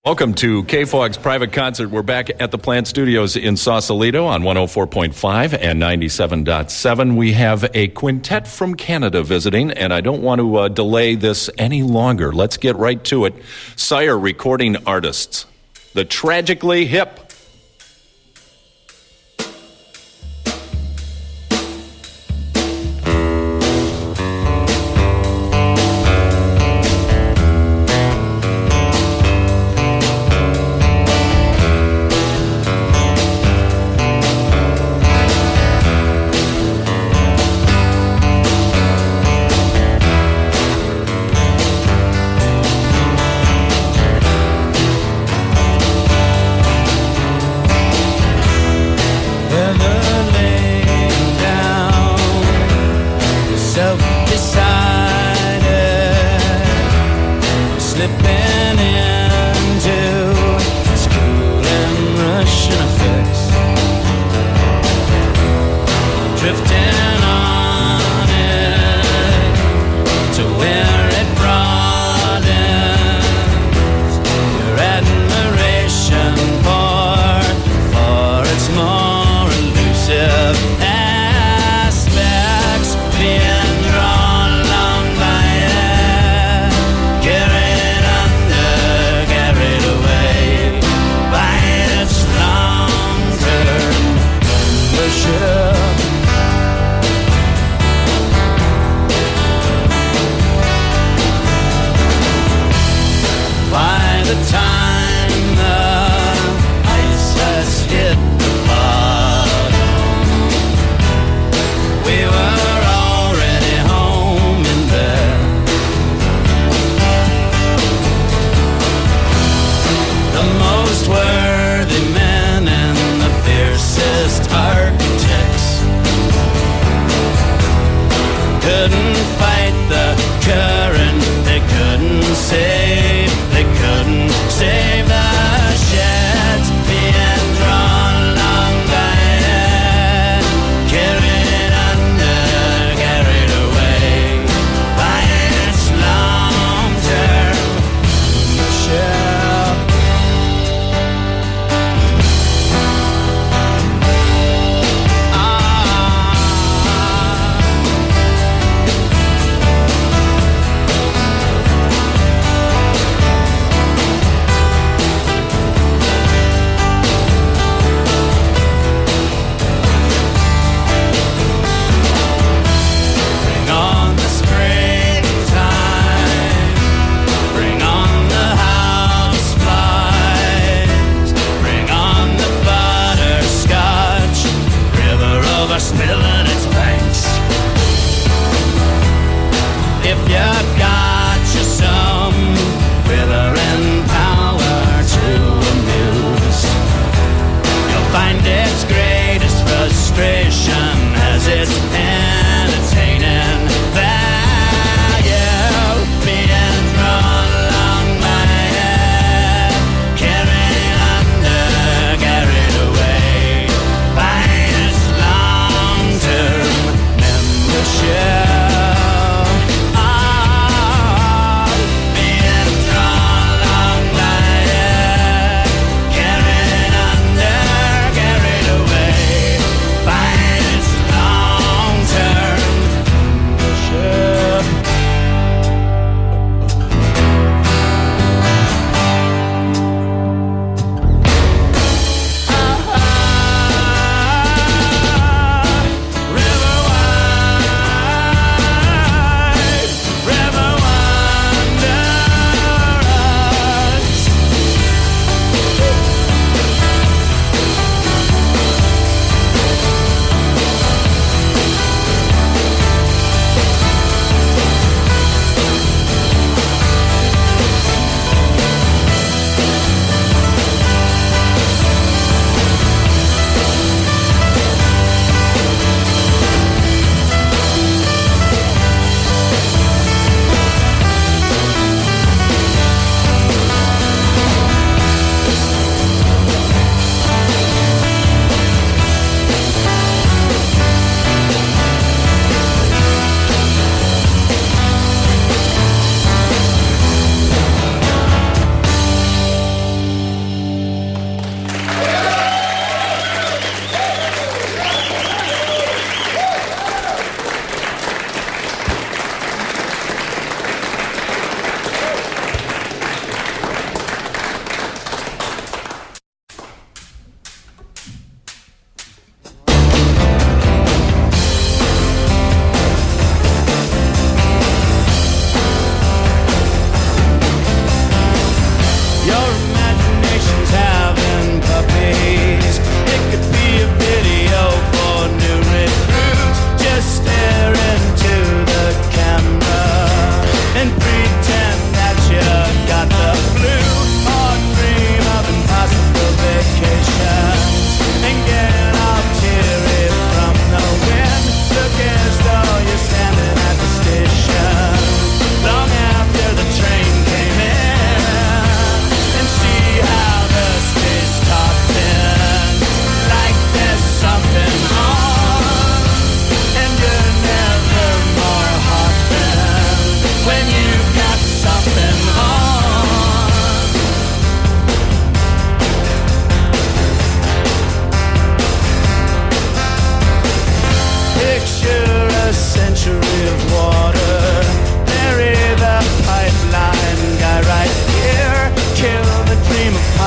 Welcome to K-Fog's private concert. We're back at the Plant Studios in Sausalito on 104.5 and 97.7. We have a quintet from Canada visiting, and I don't want to delay this any longer. Let's get right to it. Sire recording artists, the Tragically Hip.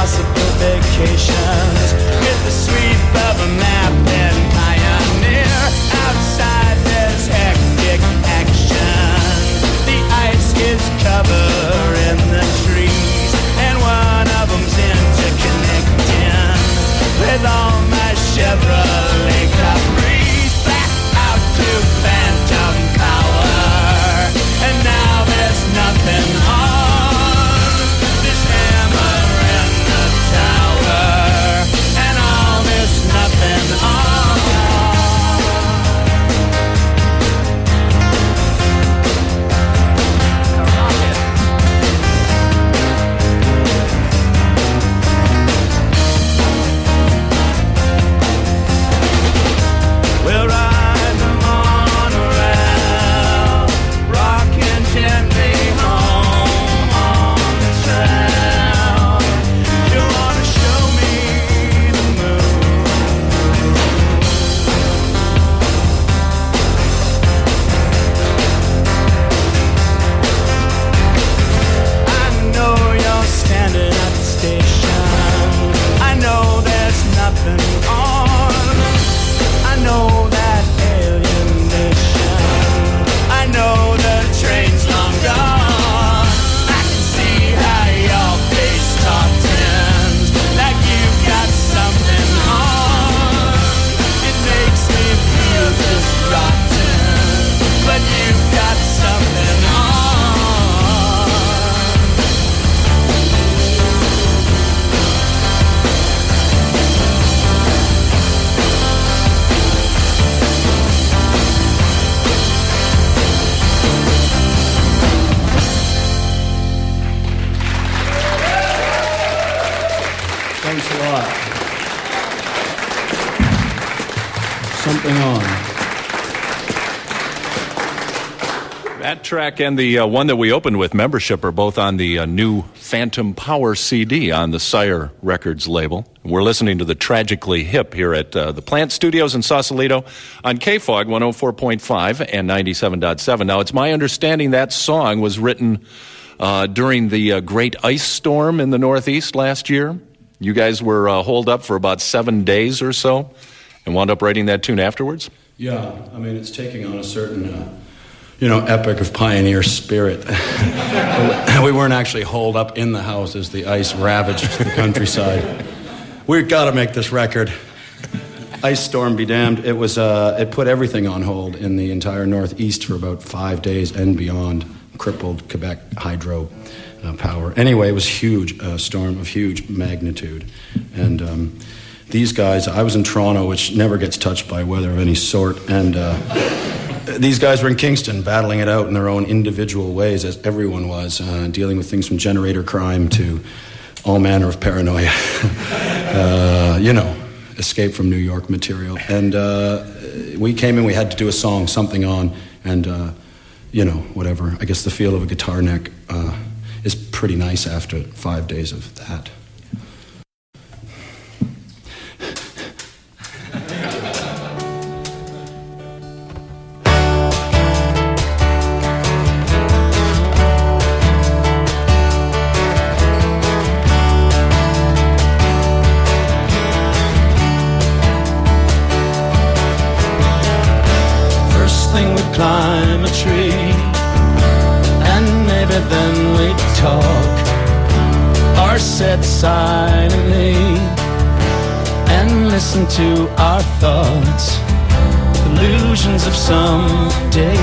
impossible vacations with the sweep of a map and pioneer. Outside there's hectic action. The ice is covering the trees, and one of them's interconnecting with all my Chevrolet Caprice. Back out to phantom power, and now there's nothing on this hammer in the tower, and all this nothing on. We'll ride the monorail, rocking gently home on the trail. You wanna show me the moon? I know you're standing at the station. I know there's nothing on. I know that alienation. I know the train's long gone. I can see how your face talks like you've got something on. It makes me feel just rotten, but you've got something on. Thanks a lot. Something on. That track and the one that we opened with, Membership, are both on the new Phantom Power CD on the Sire Records label. We're listening to the Tragically Hip here at the Plant Studios in Sausalito on KFOG 104.5 and 97.7. Now, it's my understanding that song was written during the great ice storm in the Northeast last year. You guys were holed up for about 7 days or so and wound up writing that tune afterwards? Yeah, I mean, it's taking on a certain, epic of pioneer spirit. We weren't actually holed up in the house as the ice ravaged the countryside. We've got to make this record. Ice storm be damned. It was, it put everything on hold in the entire Northeast for about 5 days and beyond. Crippled Quebec hydro power. Anyway, it was huge, a storm of huge magnitude. And these guys, I was in Toronto, which never gets touched by weather of any sort, and these guys were in Kingston battling it out in their own individual ways, as everyone was, dealing with things from generator crime to all manner of paranoia. Escape from New York material. And we came in, we had to do a song, Something On, and whatever. I guess the feel of a guitar neck is pretty nice after 5 days of that. First thing we climb a tree, and maybe then we talk, or sit silently and listen to our thoughts, illusions of someday,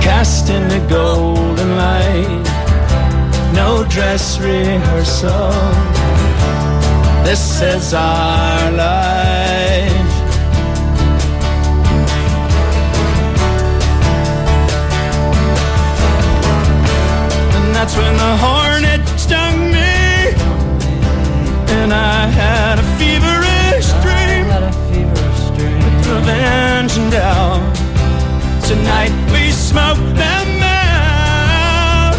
cast in the golden light. No dress rehearsal, this is our life. That's when the hornet stung me, and I had a feverish dream with revenge and doubt. Tonight we smoke them out.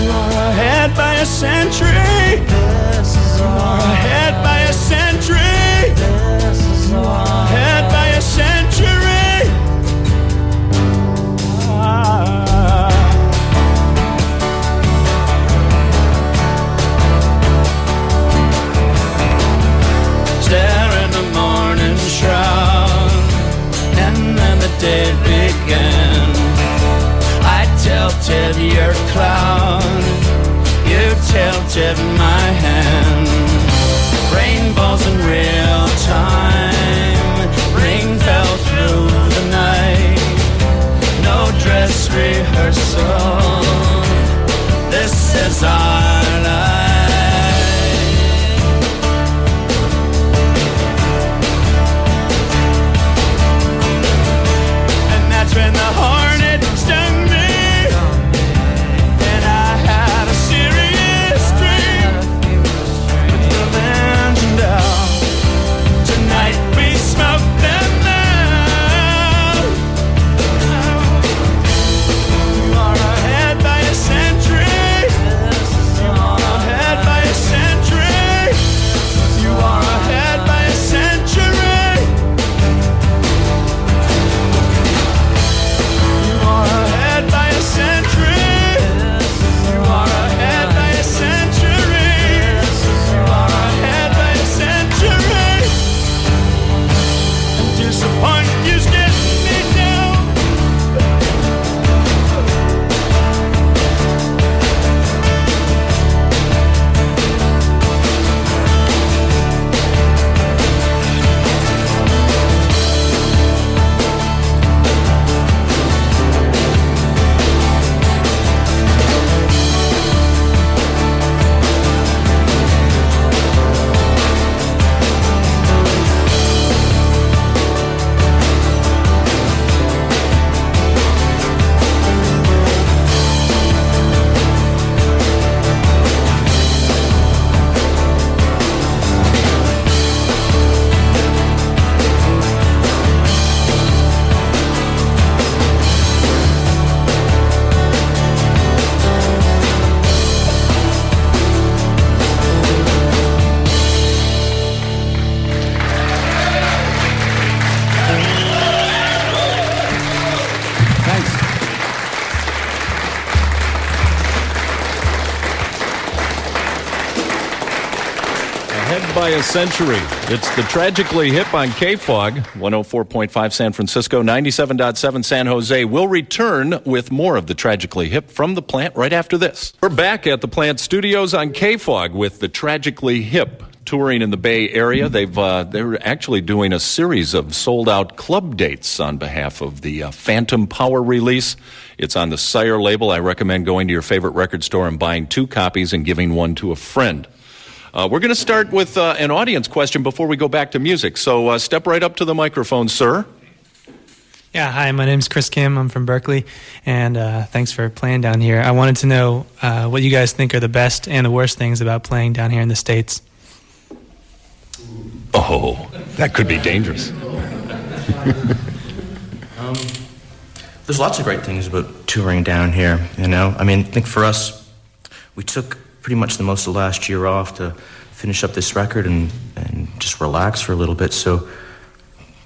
You are ahead by a century. You are ahead by a century. You are ahead by a century. in my hand. Rainbows in real time. Rain fell through the night. No dress rehearsal. This is our life. And that's when the hornet stung me. And I had a serious dream. With the legend out. Tonight we smoke them out. You are ahead by a century. You are ahead by a century. You are ahead by a century. You are ahead by a century. You are ahead by a century. You are ahead by a century. And disappointment is getting me down. Thanks. Ahead by a century. It's the Tragically Hip on KFOG, 104.5 San Francisco, 97.7 San Jose. We'll return with more of the Tragically Hip from the plant right after this. We're back at the plant studios on KFOG with the Tragically Hip touring in the Bay Area. They're actually doing a series of sold-out club dates on behalf of the Phantom Power release. It's on the Sire label. I recommend going to your favorite record store and buying 2 copies and giving one to a friend. We're going to start with an audience question before we go back to music. So step right up to the microphone, sir. Yeah, hi, my name's Chris Kim. I'm from Berkeley, and thanks for playing down here. I wanted to know what you guys think are the best and the worst things about playing down here in the States. Oh, that could be dangerous. There's lots of great things about touring down here, you know. I mean, I think for us, we took pretty much the most of last year off to finish up this record and just relax for a little bit. So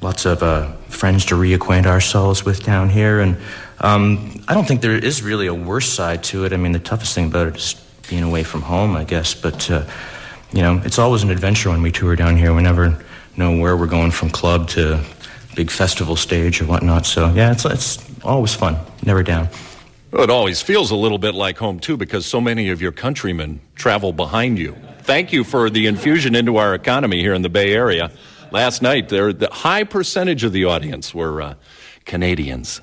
lots of friends to reacquaint ourselves with down here. And I don't think there is really a worse side to it. I mean, the toughest thing about it is being away from home, I guess. But, you know, it's always an adventure when we tour down here. We never know where we're going from club to big festival stage or whatnot. So, yeah, it's always fun, never down. Well, it always feels a little bit like home, too, because so many of your countrymen travel behind you. Thank you for the infusion into our economy here in the Bay Area. Last night, the high percentage of the audience were Canadians.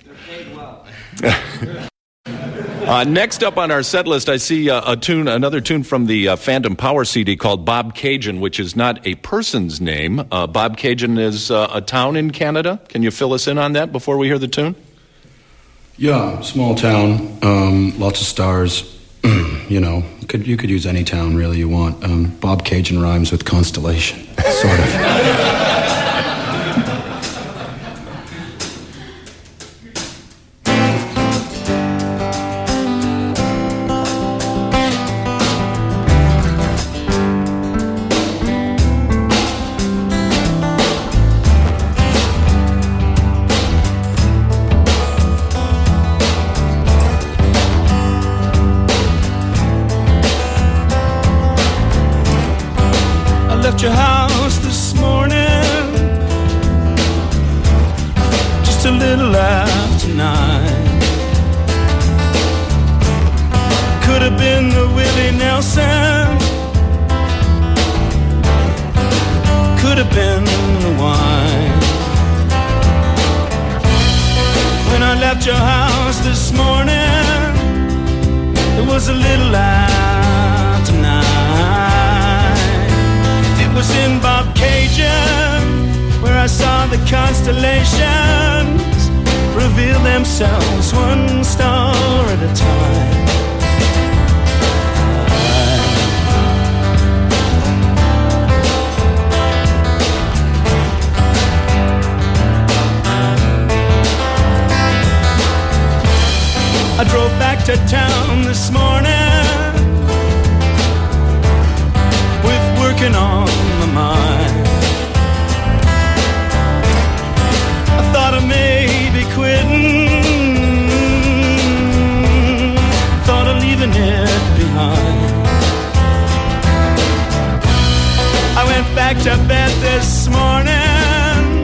Next up on our set list, I see another tune from the Phantom Power CD called Bobcaygeon, which is not a person's name. Bobcaygeon is a town in Canada. Can you fill us in on that before we hear the tune? Yeah, small town, lots of stars. You know, you could use any town really you want. Bobcaygeon rhymes with constellation, sort of. Left your house this morning, just a little after 9. Could have been the Willie Nelson could have been the wine. When I left your house this morning, it was a little after 9. It was in Bobcaygeon where I saw the constellations reveal themselves one star at a time. I drove back to town this morning with working on my mind. I thought I may be quitting, thought of leaving it behind. I went back to bed this morning,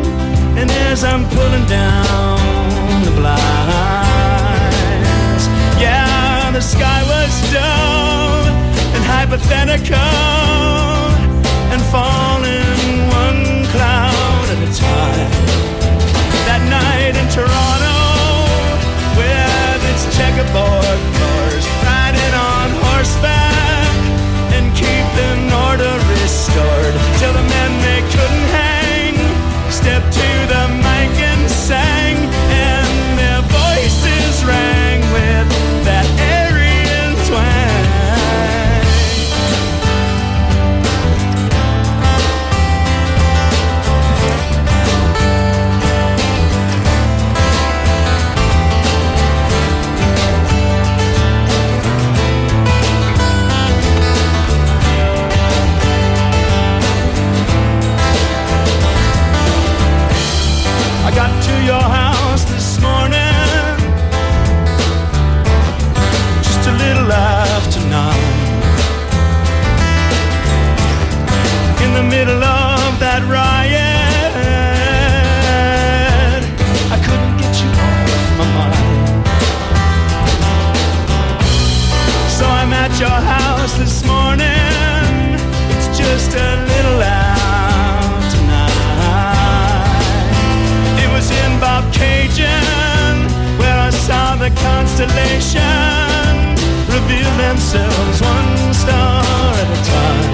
and as I'm pulling down the blinds, yeah, the sky was dull and hypothetical and falling one cloud at a time. That night in Toronto, with its checkerboard floors, riding on horseback and keeping order restored till the men they couldn't hang stepped to the mic and sang, and their voices rang with that Aryan twang. I got to your house this morning just a little after 9. In the middle of that riot, I couldn't get you off my mind. So I'm at your house this morning, it's just a little after 9. It was in Bobcaygeon where I saw the constellation reveal themselves one star at a time.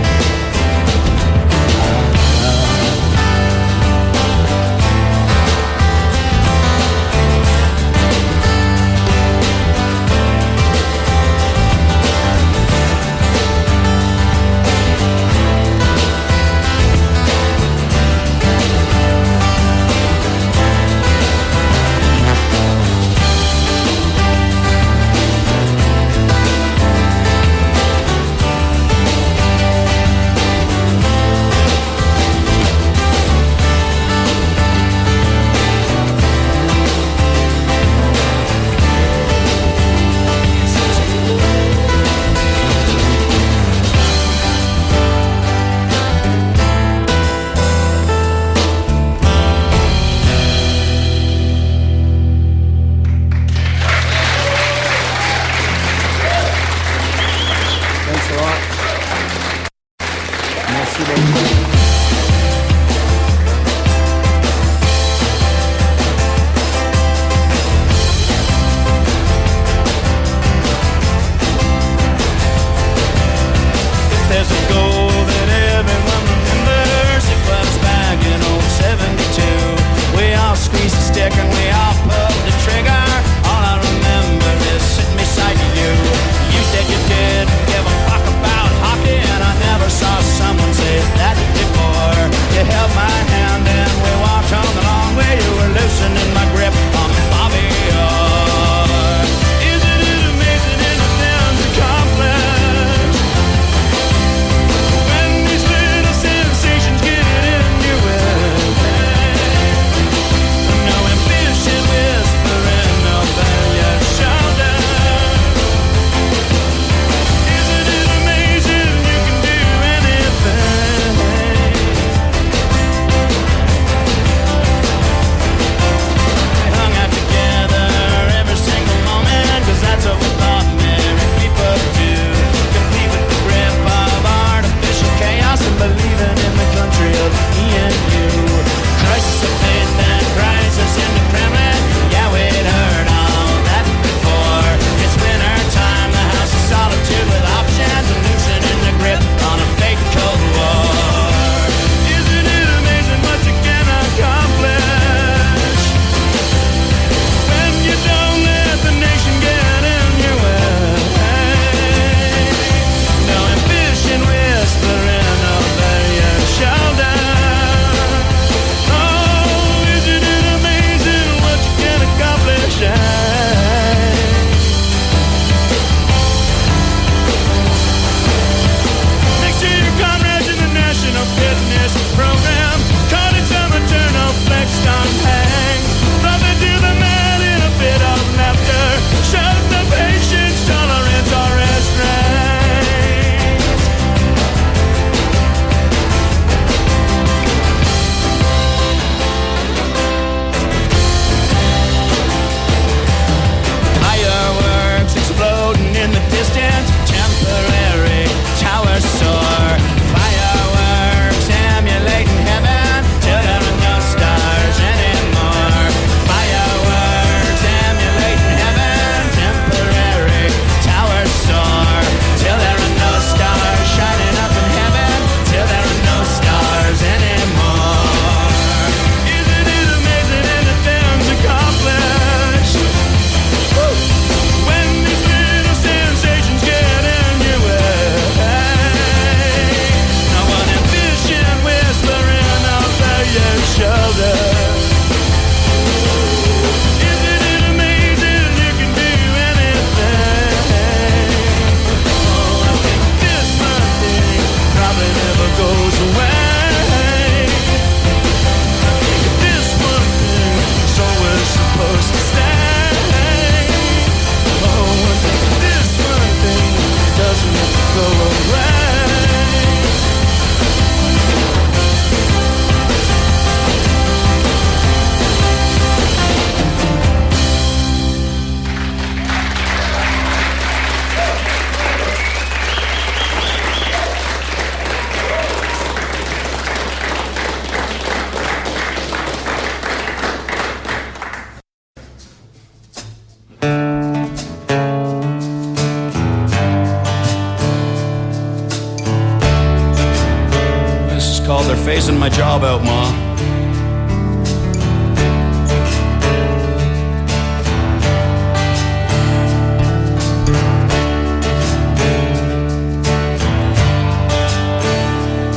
they're phasing my job out, Ma.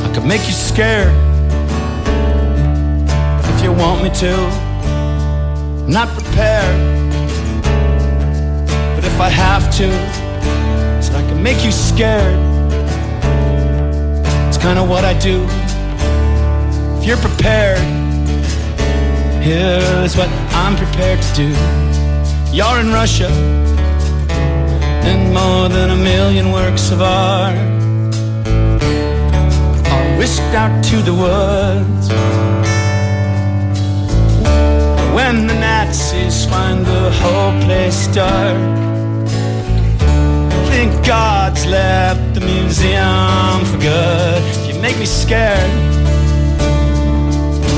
I could make you scared if you want me to. I'm not prepared, but if I have to, so I can make you scared. It's kind of what I do. If you're prepared, here's what I'm prepared to do. You're in Russia, and more than 1 million works of art are whisked out to the woods. When the Nazis find the whole place dark, I think God's left the museum for good. If you make me scared,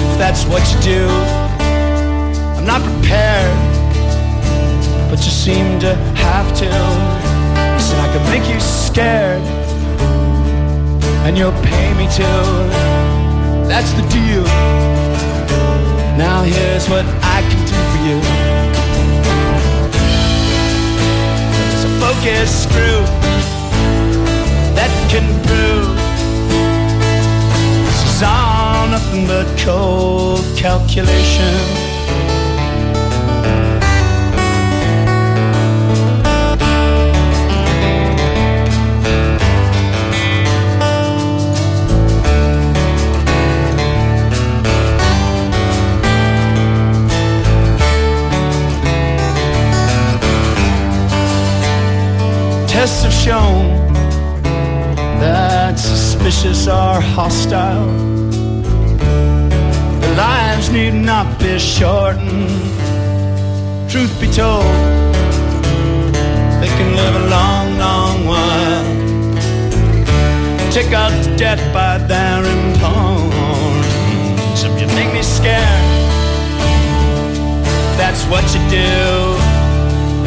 if that's what you do, I'm not prepared, but you seem to have to. So I can make you scared, and you'll pay me to. That's the deal. Now here's what I can do for you. There's a focus screw that can prove this is all nothing but cold calculation. Tests have shown that suspicious are hostile. Their lives need not be shortened. Truth be told, they can live a long, long while. Take out to death by their importance. If you make me scared, that's what you do.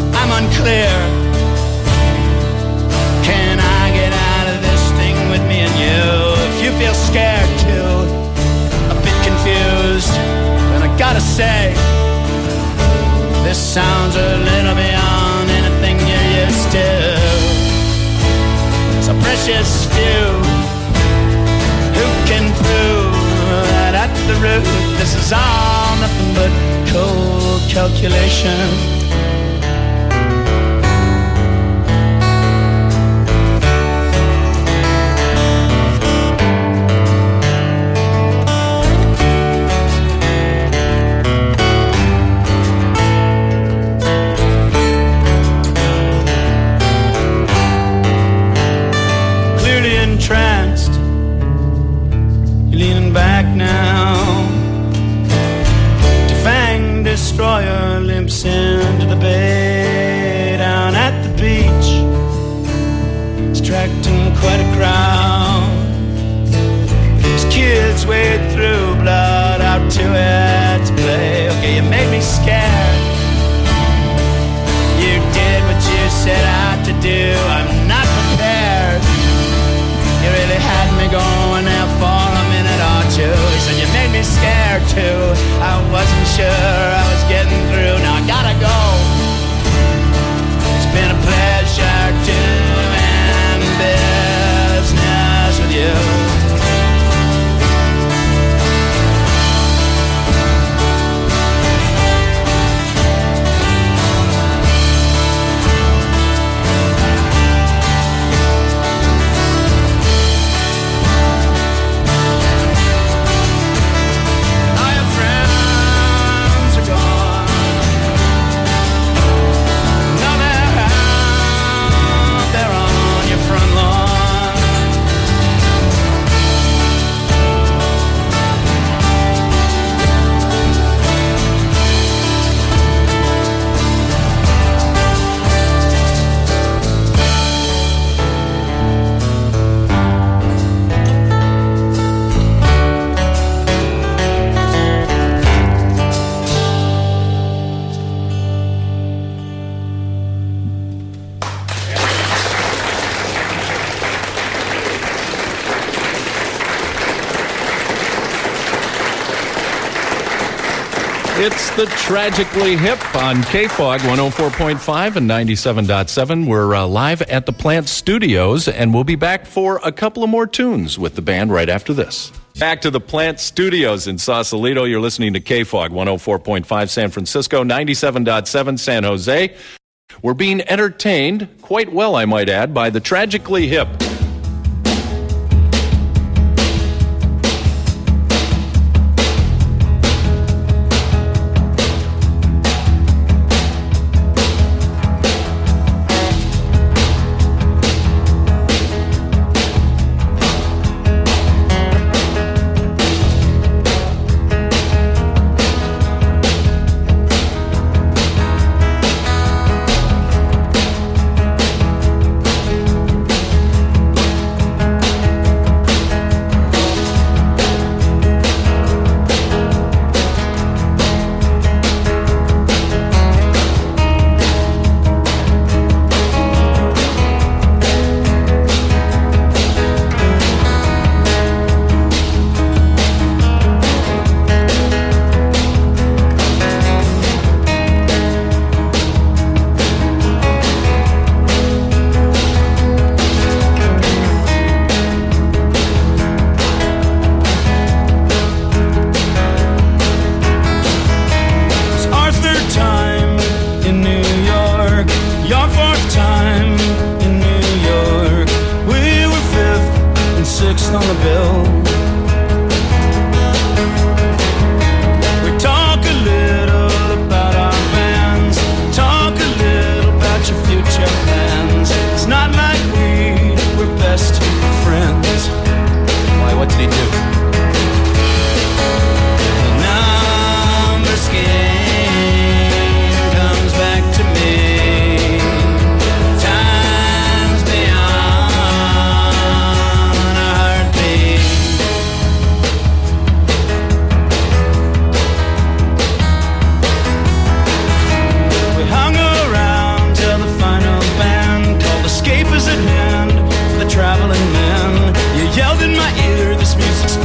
If I'm unclear, can I get out of this thing with me and you? If you feel scared too, a bit confused, then I gotta say, this sounds a little beyond anything you're used to. It's a precious few who can prove that at the root this is all nothing but cold calculation. Entranced, you're leaning back now. Defanged destroyer limps into the bay down at the beach, extracting quite a crowd. These kids wade through blood out to it to play. Okay, you made me scared. You did what you set out to do. I'm not prepared. You really had me going there for a minute or two. He said you made me scared too. I wasn't sure I was getting through. Now I gotta go. It's been a pleasure doing business with you. Are your friends are gone? It's the Tragically Hip on KFOG 104.5 and 97.7. We're live at the Plant Studios, and we'll be back for a couple of more tunes with the band right after this. Back to the Plant Studios in Sausalito. You're listening to KFOG 104.5 San Francisco, 97.7 San Jose. We're being entertained, quite well I might add, by the Tragically Hip. On the bill, we talk a little about our bands, talk a little about your future plans. It's not like we were best friends. Why, what did he do? The numbers game comes back to me. Travellin' man, you yelled in my ear, this music's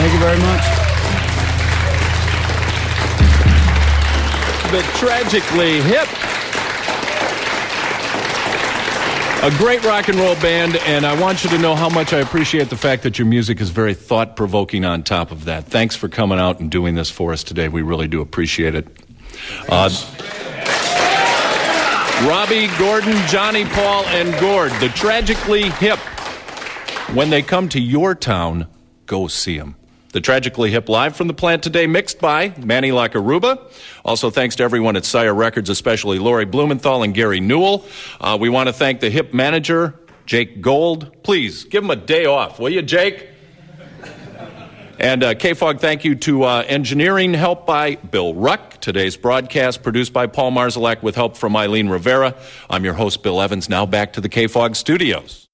Thank you very much. The Tragically Hip. A great rock and roll band, and I want you to know how much I appreciate the fact that your music is very thought-provoking on top of that. Thanks for coming out and doing this for us today. We really do appreciate it. Robbie, Gordon, Johnny, Paul, and Gord, the Tragically Hip. When they come to your town, go see them. The Tragically Hip live from the plant today, mixed by Manny Lacaruba. Also, thanks to everyone at Sire Records, especially Lori Blumenthal and Gary Newell. We want to thank the Hip manager, Jake Gold. Please, give him a day off, will you, Jake? And K-Fog, thank you to engineering help by Bill Ruck. Today's broadcast produced by Paul Marzalek with help from Eileen Rivera. I'm your host, Bill Evans. Now back to the K-Fog studios.